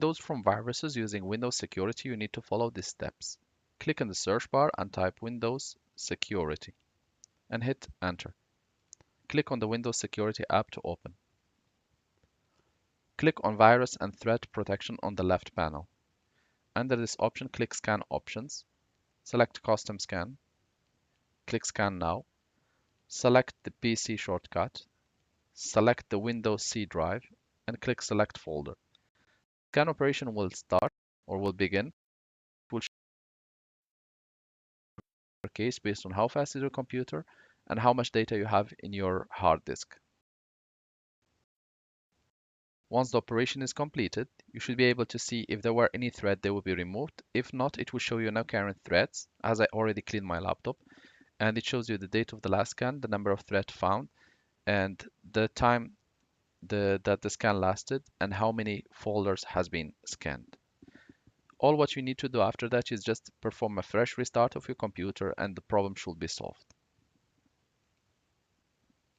those from viruses using Windows Security, you need to follow these steps. Click in the search bar and type Windows Security and hit Enter. Click on the Windows Security app to open. Click on Virus and Threat Protection on the left panel. Under this option, click Scan Options. Select Custom Scan. Click Scan Now. Select the PC shortcut. Select the Windows C drive and click Select Folder. Scan operation will start or will begin. It will show your case based on how fast is your computer and how much data you have in your hard disk. Once the operation is completed, you should be able to see if there were any thread, they will be removed. If not, it will show you no current threads, as I already cleaned my laptop. And it shows you the date of the last scan, the number of threads found, and the time that the scan lasted, and how many folders has been scanned. All what you need to do after that is just perform a fresh restart of your computer and the problem should be solved.